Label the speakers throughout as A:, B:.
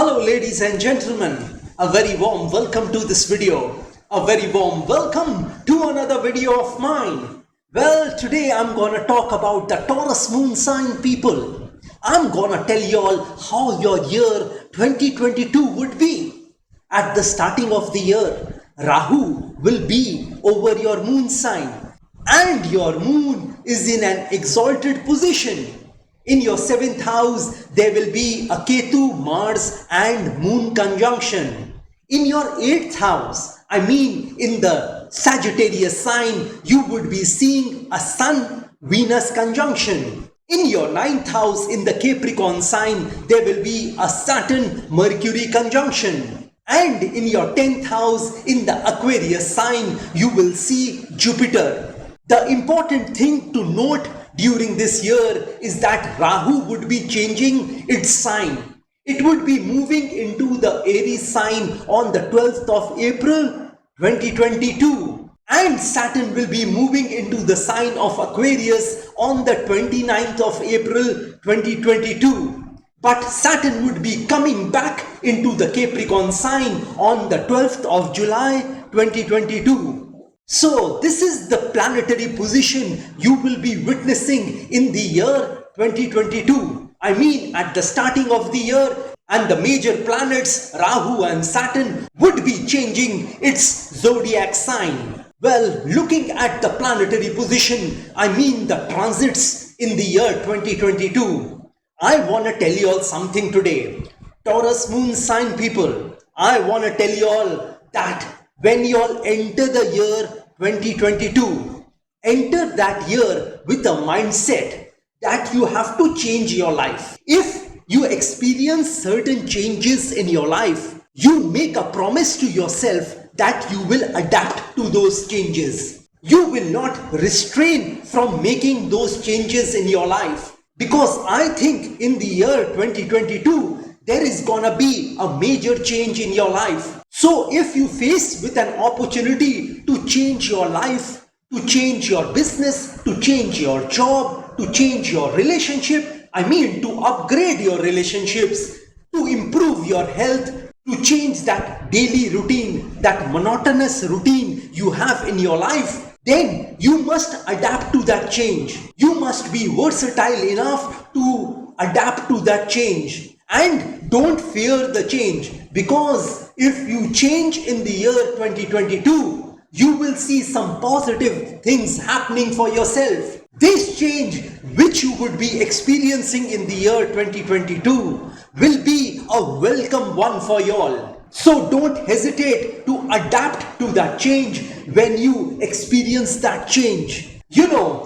A: Hello ladies and gentlemen, a very warm welcome to this video. A very warm welcome to another video of mine. Well, today I'm gonna talk about the Taurus moon sign people. I'm gonna tell you all how your year 2022 would be. At the starting of the year, Rahu will be over your moon sign and your moon is in an exalted position. In your 7th house, there will be a Ketu, Mars and Moon conjunction. In your 8th house, in the Sagittarius sign, you would be seeing a Sun-Venus conjunction. In your 9th house, in the Capricorn sign, there will be a Saturn-Mercury conjunction. And in your 10th house, in the Aquarius sign, you will see Jupiter. The important thing to note during this year is that Rahu would be changing its sign. It would be moving into the Aries sign on the 12th of April 2022. And Saturn will be moving into the sign of Aquarius on the 29th of April 2022. But Saturn would be coming back into the Capricorn sign on the 12th of July 2022. So this is the planetary position you will be witnessing in the year 2022. At the starting of the year, and the major planets Rahu and Saturn would be changing its zodiac sign. Well, looking at the planetary position, the transits in the year 2022, I want to tell you all something today. Taurus moon sign people, I want to tell you all that when you all enter the year 2022, enter that year with a mindset that you have to change your life. If you experience certain changes in your life, you make a promise to yourself that you will adapt to those changes. You will not restrain from making those changes in your life. Because I think in the year 2022, there is gonna be a major change in your life. So if you face with an opportunity to change your life, to change your business, to change your job, to change your relationship, to upgrade your relationships, to improve your health, to change that daily routine, that monotonous routine you have in your life, then you must adapt to that change. You must be versatile enough to adapt to that change. And don't fear the change, because if you change in the year 2022, you will see some positive things happening for yourself. This change which you would be experiencing in the year 2022 will be a welcome one for you all. So don't hesitate to adapt to that change when you experience that change.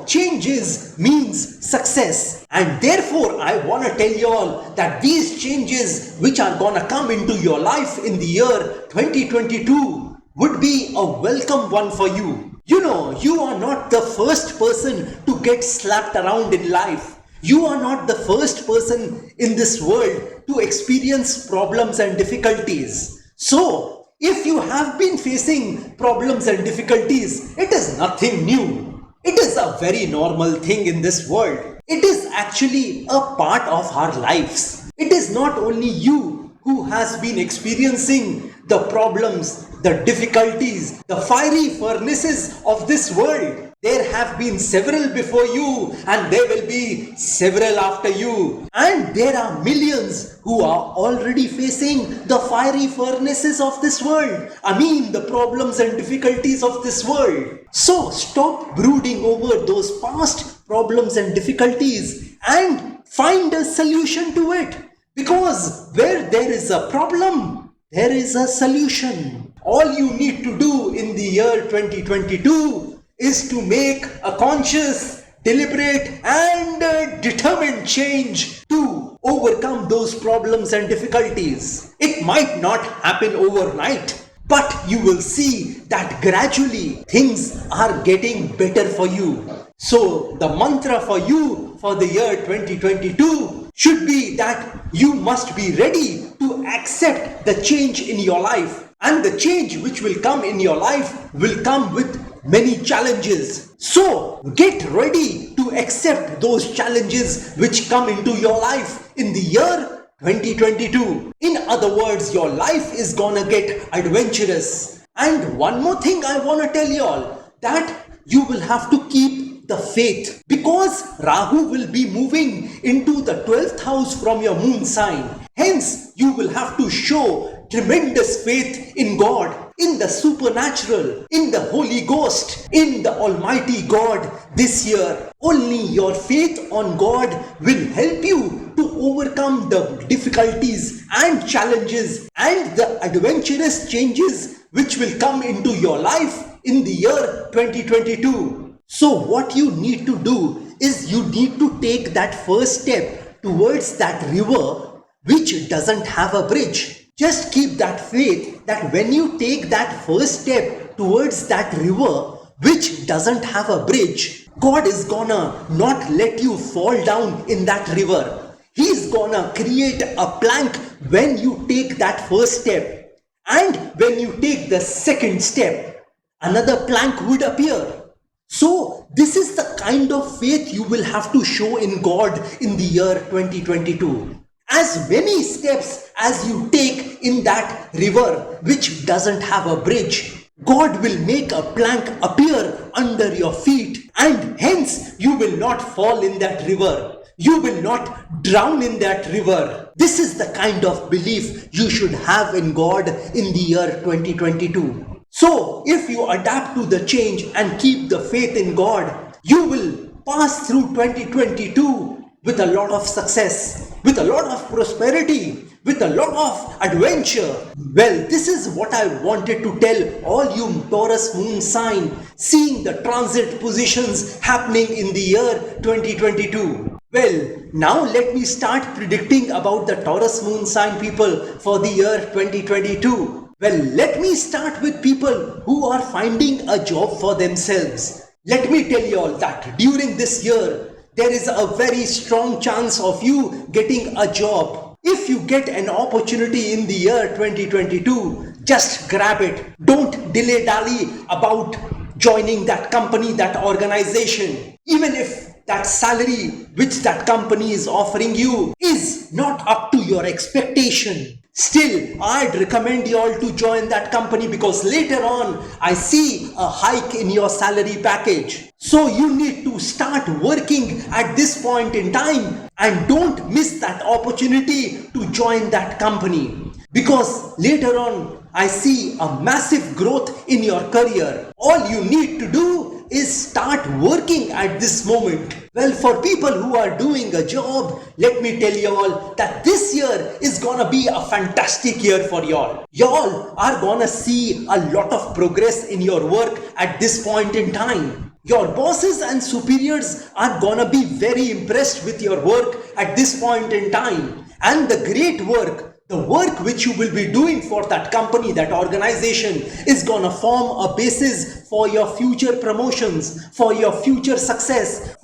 A: Changes means success, and therefore I want to tell you all that these changes which are gonna come into your life in the year 2022 would be a welcome one for you. You are not the first person to get slapped around in life. You are not the first person in this world to experience problems and difficulties. So, if you have been facing problems and difficulties, it is nothing new. It is a very normal thing in this world. It is actually a part of our lives. It is not only you who has been experiencing the problems, the difficulties, the fiery furnaces of this world. There have been several before you and there will be several after you. And there are millions who are already facing the fiery furnaces of this world. The problems and difficulties of this world. So stop brooding over those past problems and difficulties and find a solution to it. Because where there is a problem, there is a solution. All you need to do in the year 2022 is to make a conscious, deliberate and determined change to overcome those problems and difficulties. It might not happen overnight, but you will see that gradually things are getting better for you. So the mantra for you for the year 2022 should be that you must be ready to accept the change in your life. And the change which will come in your life will come with many challenges. So get ready to accept those challenges which come into your life in the year 2022. In other words, your life is gonna get adventurous. And one more thing I wanna tell y'all, that you will have to keep the faith, because Rahu will be moving into the 12th house from your moon sign. Hence, you will have to show tremendous faith in God, in the supernatural, in the Holy Ghost, in the Almighty God this year. Only your faith on God will help you to overcome the difficulties and challenges and the adventurous changes which will come into your life in the year 2022. So what you need to do is you need to take that first step towards that river which doesn't have a bridge. Just keep that faith that when you take that first step towards that river which doesn't have a bridge, God is gonna not let you fall down in that river. He's gonna create a plank when you take that first step. And when you take the second step, another plank would appear. So this is the kind of faith you will have to show in God in the year 2022. As many steps as you take in that river which doesn't have a bridge, God will make a plank appear under your feet, and hence you will not fall in that river. You will not drown in that river. This is the kind of belief you should have in God in the year 2022. So, if you adapt to the change and keep the faith in God, you will pass through 2022 with a lot of success, with a lot of prosperity, with a lot of adventure. Well, this is what I wanted to tell all you Taurus moon sign, seeing the transit positions happening in the year 2022. Well, now let me start predicting about the Taurus moon sign people for the year 2022. Well, let me start with people who are finding a job for themselves. Let me tell you all that during this year, there is a very strong chance of you getting a job. If you get an opportunity in the year 2022, just grab it. Don't dilly-dally about joining that company, that organization. Even if that salary which that company is offering you is not up to your expectation, still, I'd recommend you all to join that company, because later on, I see a hike in your salary package. So you need to start working at this point in time and don't miss that opportunity to join that company. Because later on, I see a massive growth in your career. All you need to do is start working at this moment. Well, for people who are doing a job, let me tell you all that this year is gonna be a fantastic year for y'all. Y'all are gonna see a lot of progress in your work at this point in time. Your bosses and superiors are gonna be very impressed with your work at this point in time. And the great work, the work which you will be doing for that company, that organization, is gonna form a basis for your future promotions, for your future success,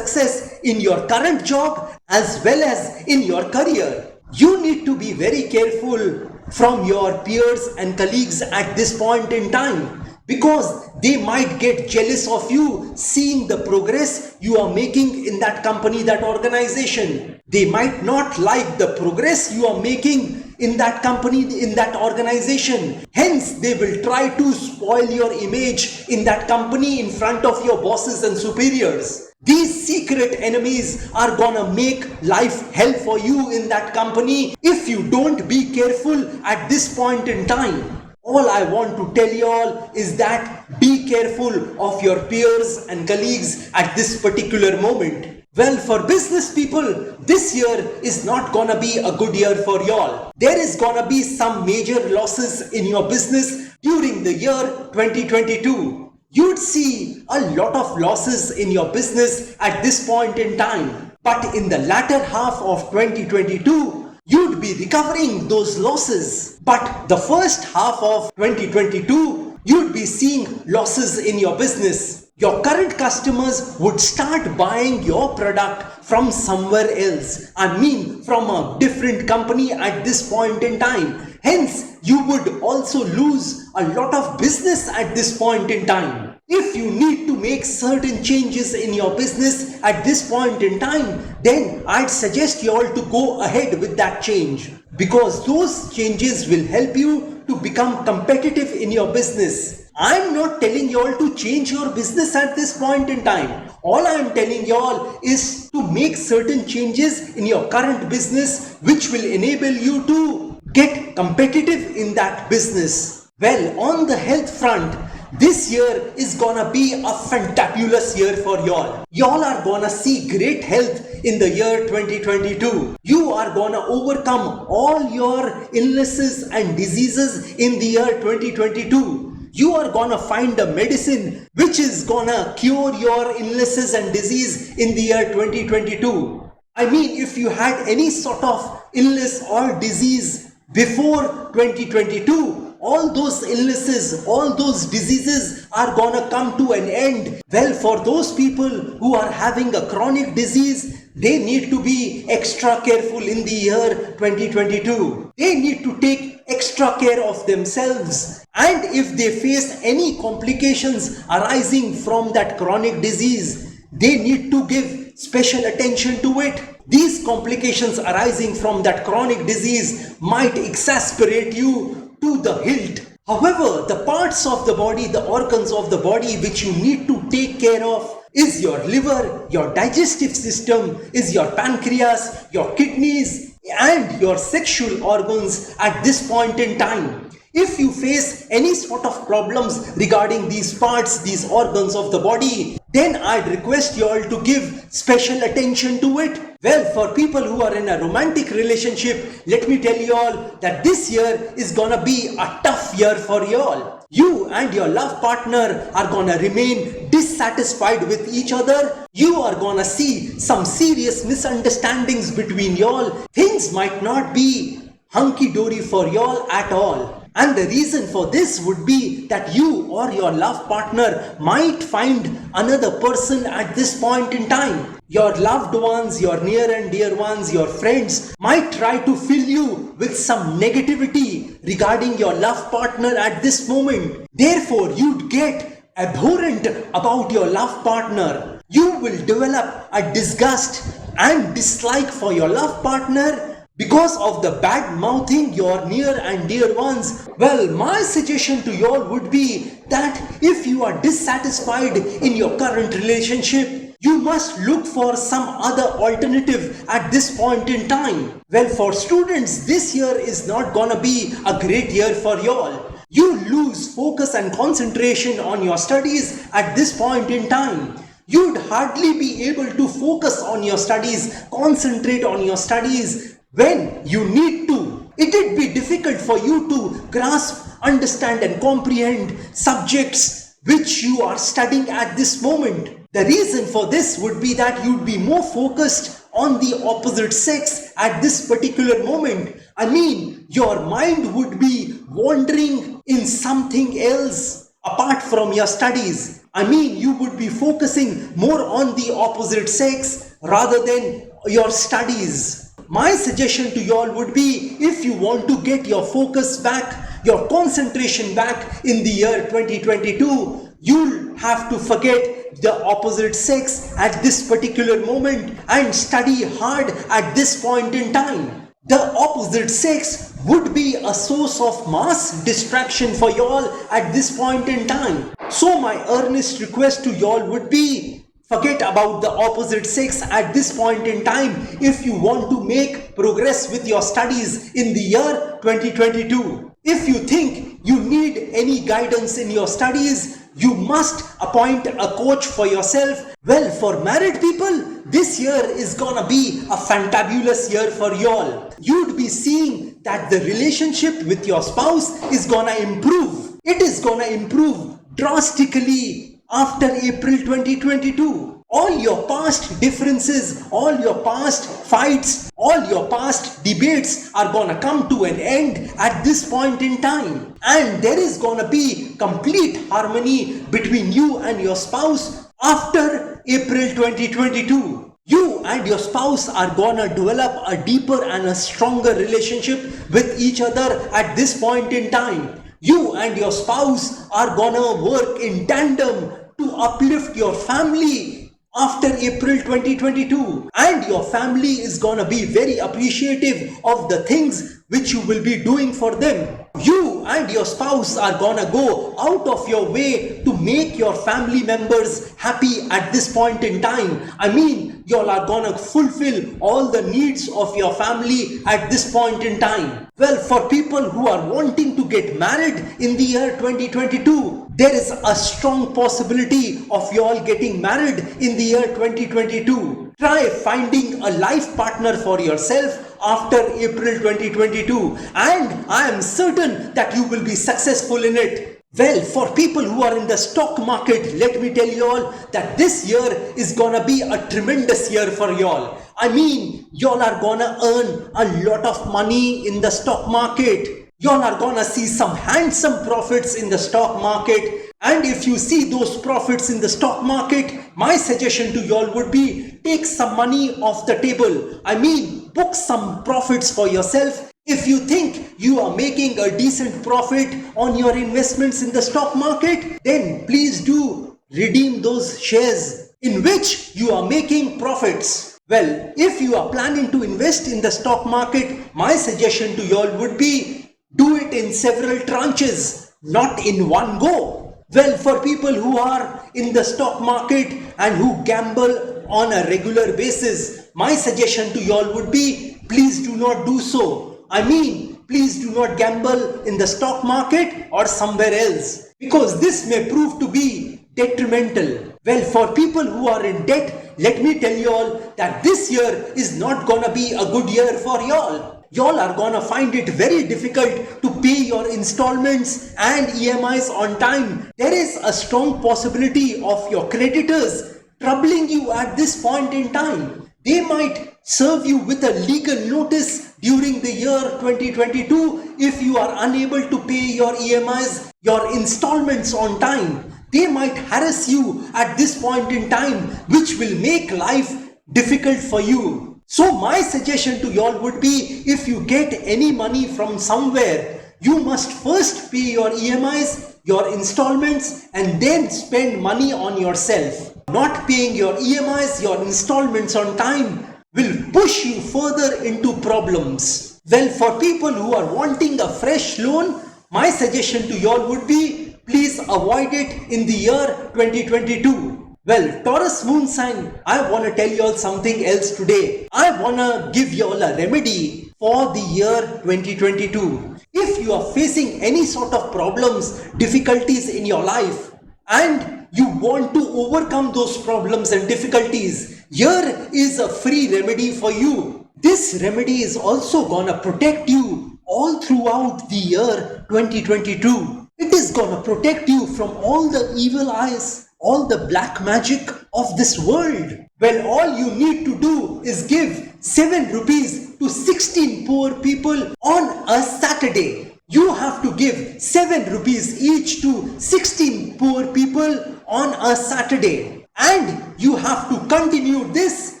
A: in your current job as well as in your career. You need to be very careful from your peers and colleagues at this point in time, because they might get jealous of you seeing the progress you are making in that company, that organization. They might not like the progress you are making in that company, in that organization. Hence, they will try to spoil your image in that company in front of your bosses and superiors. These secret enemies are gonna make life hell for you in that company if you don't be careful at this point in time. All I want to tell you all is that be careful of your peers and colleagues at this particular moment. Well, for business people, this year is not gonna be a good year for y'all. There is gonna be some major losses in your business during the year 2022. You'd see a lot of losses in your business at this point in time. But in the latter half of 2022, you'd be recovering those losses. But the first half of 2022, you'd be seeing losses in your business. Your current customers would start buying your product from somewhere else. I mean, from a different company at this point in time. Hence, you would also lose a lot of business at this point in time. If you need to make certain changes in your business at this point in time, then I'd suggest you all to go ahead with that change, because those changes will help you to become competitive in your business. I'm not telling you all to change your business at this point in time. All I'm telling you all is to make certain changes in your current business which will enable you to get competitive in that business. Well, on the health front, this year is gonna be a fantabulous year for y'all. Y'all are gonna see great health in the year 2022. You are gonna overcome all your illnesses and diseases in the year 2022. You are gonna find a medicine which is gonna cure your illnesses and disease in the year 2022. I mean, if you had any sort of illness or disease before 2022, all those illnesses, all those diseases are gonna come to an end. Well, for those people who are having a chronic disease, they need to be extra careful in the year 2022. They need to take extra care of themselves. And if they face any complications arising from that chronic disease, they need to give special attention to it. These complications arising from that chronic disease might exasperate you to the hilt. However, the parts of the body, the organs of the body which you need to take care of is your liver, your digestive system, is your pancreas, your kidneys, and your sexual organs at this point in time. If you face any sort of problems regarding these parts, these organs of the body, then I'd request you all to give special attention to it. Well, for people who are in a romantic relationship, let me tell you all that this year is gonna be a tough year for you all. You and your love partner are gonna remain dissatisfied with each other. You are gonna see some serious misunderstandings between y'all. Things might not be hunky-dory for y'all at all. And the reason for this would be that you or your love partner might find another person at this point in time. Your loved ones, your near and dear ones, your friends might try to fill you with some negativity regarding your love partner at this moment. Therefore, you'd get abhorrent about your love partner. You will develop a disgust and dislike for your love partner because of the bad mouthing your near and dear ones. Well, my suggestion to y'all would be that if you are dissatisfied in your current relationship, you must look for some other alternative at this point in time. Well, for students, this year is not gonna be a great year for y'all. You lose focus and concentration on your studies at this point in time. You'd hardly be able to focus on your studies, concentrate on your studies when you need to. It'd be difficult for you to grasp, understand and comprehend subjects which you are studying at this moment. The reason for this would be that you'd be more focused on the opposite sex at this particular moment. I mean, your mind would be wandering in something else apart from your studies. I mean, you would be focusing more on the opposite sex rather than your studies. My suggestion to y'all would be, if you want to get your focus back, your concentration back in the year 2022, you'll have to forget the opposite sex at this particular moment and study hard at this point in time. The opposite sex would be a source of mass distraction for y'all at this point in time. So my earnest request to y'all would be, forget about the opposite sex at this point in time if you want to make progress with your studies in the year 2022. If you think you need any guidance in your studies, you must appoint a coach for yourself. Well, for married people, this year is gonna be a fantabulous year for y'all. You'd be seeing that the relationship with your spouse is gonna improve. It is gonna improve drastically after April 2022. All your past differences, all your past fights, all your past debates are gonna come to an end at this point in time. And there is gonna be complete harmony between you and your spouse after April 2022. You and your spouse are gonna develop a deeper and a stronger relationship with each other at this point in time. You and your spouse are gonna work in tandem to uplift your family after April 2022, and your family is gonna be very appreciative of the things which you will be doing for them. You and your spouse are gonna go out of your way to make your family members happy at this point in time. I mean, you all are gonna fulfill all the needs of your family at this point in time. Well, for people who are wanting to get married in the year 2022, there is a strong possibility of you all getting married in the year 2022. Try finding a life partner for yourself after April 2022, and I am certain that you will be successful in it. Well, for people who are in the stock market, let me tell you all that this year is gonna be a tremendous year for y'all. I mean, y'all are gonna earn a lot of money in the stock market. Y'all are gonna see some handsome profits in the stock market. And if you see those profits in the stock market, my suggestion to y'all would be take some money off the table. I mean, book some profits for yourself. If you think you are making a decent profit on your investments in the stock market, then please do redeem those shares in which you are making profits. Well, if you are planning to invest in the stock market, my suggestion to y'all would be do it in several tranches, not in one go. Well, for people who are in the stock market and who gamble on a regular basis, my suggestion to y'all would be please do not do so. I mean, please do not gamble in the stock market or somewhere else, because this may prove to be detrimental. Well, for people who are in debt, let me tell you all that this year is not gonna be a good year for y'all. Y'all are gonna find it very difficult to pay your installments and EMIs on time. There is a strong possibility of your creditors troubling you at this point in time. They might serve you with a legal notice during the year 2022 if you are unable to pay your EMIs, your installments on time. They might harass you at this point in time, which will make life difficult for you. So my suggestion to y'all would be, if you get any money from somewhere, you must first pay your EMIs, your installments, and then spend money on yourself. Not paying your EMIs, your installments on time will push you further into problems. Well, for people who are wanting a fresh loan, my suggestion to y'all would be, please avoid it in the year 2022. Well, Taurus moon sign, I want to tell you all something else today. I want to give you all a remedy for the year 2022. If you are facing any sort of problems, difficulties in your life, and you want to overcome those problems and difficulties, here is a free remedy for you. This remedy is also gonna protect you all throughout the year 2022. It is gonna protect you from all the evil eyes, all the black magic of this world. Well, all you need to do is give 7 rupees to 16 poor people on a Saturday. You have to give 7 rupees each to 16 poor people on a Saturday. And you have to continue this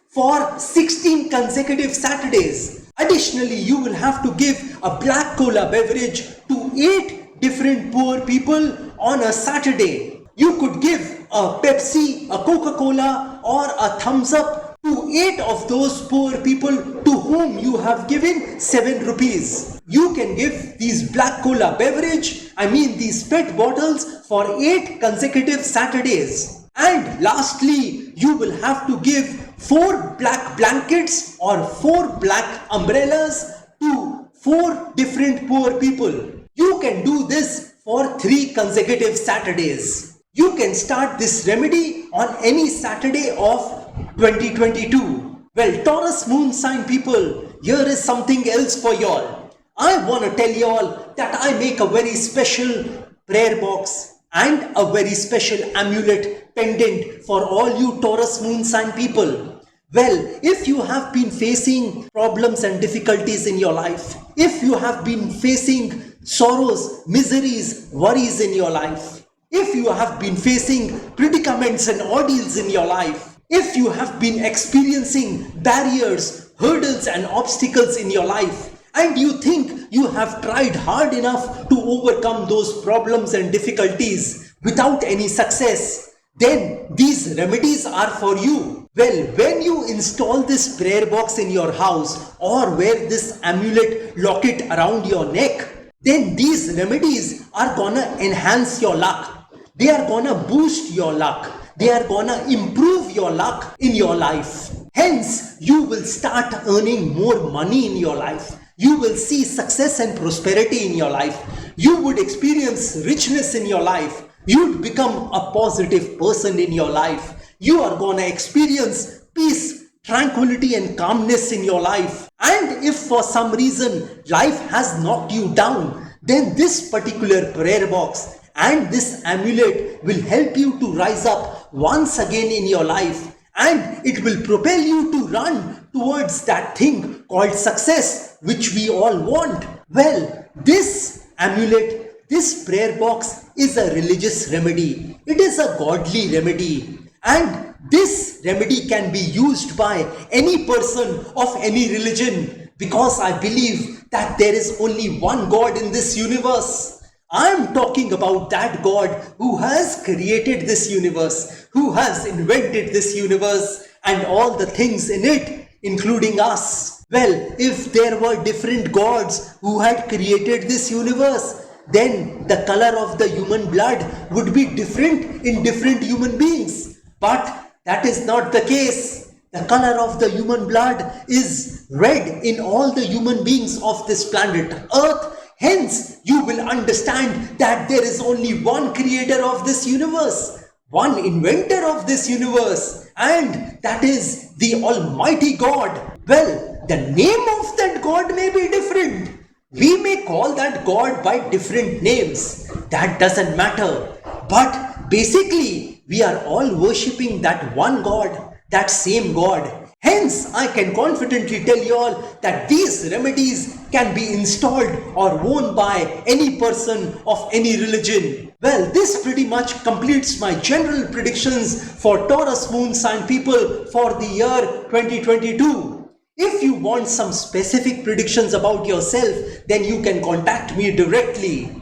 A: for 16 consecutive Saturdays. Additionally, you will have to give a black cola beverage to 8 different poor people on a Saturday. You could give a Pepsi, a Coca-Cola, or a thumbs up to 8 of those poor people to whom you have given 7 rupees. You can give these black cola beverage, these PET bottles, for 8 consecutive Saturdays. And lastly, you will have to give 4 black blankets or 4 black umbrellas to 4 different poor people. You can do this for 3 consecutive Saturdays. You can start this remedy on any Saturday of 2022. Well, Taurus moon sign people, here is something else for y'all. I want to tell y'all that I make a very special prayer box and a very special amulet pendant for all you Taurus moon sign people. Well, if you have been facing problems and difficulties in your life, if you have been facing sorrows, miseries, worries in your life, if you have been facing predicaments and ordeals in your life, if you have been experiencing barriers, hurdles and obstacles in your life, and you think you have tried hard enough to overcome those problems and difficulties without any success, then these remedies are for you. Well, when you install this prayer box in your house or wear this amulet locket around your neck, then these remedies are gonna enhance your luck. They are gonna boost your luck. They are gonna improve your luck in your life. Hence, you will start earning more money in your life. You will see success and prosperity in your life. You would experience richness in your life. You would become a positive person in your life. You are gonna experience peace, tranquility and calmness in your life. And if for some reason life has knocked you down, then this particular prayer box and this amulet will help you to rise up once again in your life, and it will propel you to run towards that thing called success which we all want. Well, this amulet, this prayer box is a religious remedy. It is a godly remedy, and this remedy can be used by any person of any religion, because I believe that there is only one God in this universe. I am talking about that God who has created this universe, who has invented this universe and all the things in it, including us. Well, if there were different gods who had created this universe, then the color of the human blood would be different in different human beings. But that is not the case. The color of the human blood is red in all the human beings of this planet Earth. Hence, you will understand that there is only one creator of this universe, one inventor of this universe, and that is the Almighty God. Well, the name of that God may be different. We may call that God by different names. That doesn't matter. But basically, we are all worshipping that one God, that same God. Hence, I can confidently tell you all that these remedies can be installed or worn by any person of any religion. Well, this pretty much completes my general predictions for Taurus moon sign people for the year 2022. If you want some specific predictions about yourself, then you can contact me directly.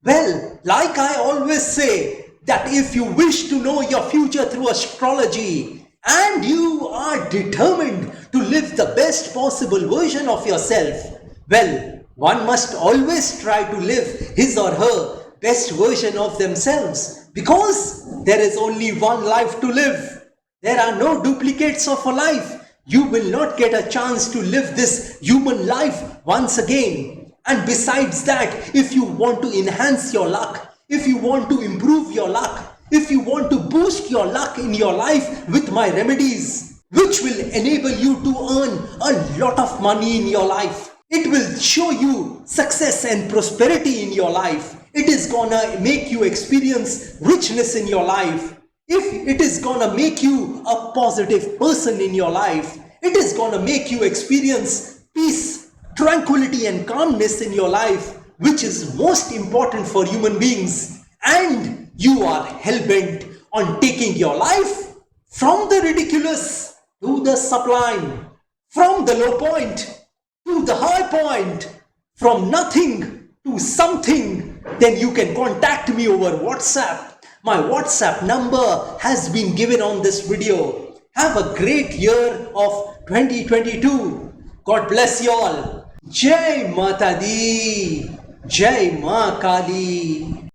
A: Well, like I always say, that if you wish to know your future through astrology, and you are determined to live the best possible version of yourself, well, one must always try to live his or her best version of themselves, because there is only one life to live. There are no duplicates of a life. You will not get a chance to live this human life once again. And besides that, if you want to enhance your luck, if you want to improve your luck, if you want to boost your luck in your life with my remedies, which will enable you to earn a lot of money in your life, it will show you success and prosperity in your life. It is gonna make you experience richness in your life. If it is gonna make you a positive person in your life, it is gonna make you experience peace, tranquility and calmness in your life, which is most important for human beings. And you are hell-bent on taking your life from the ridiculous to the sublime, from the low point to the high point, from nothing to something, then you can contact me over WhatsApp. My WhatsApp number has been given on this video. Have a great year of 2022. God bless you all. Jai Mata Di, Jai Ma Kali.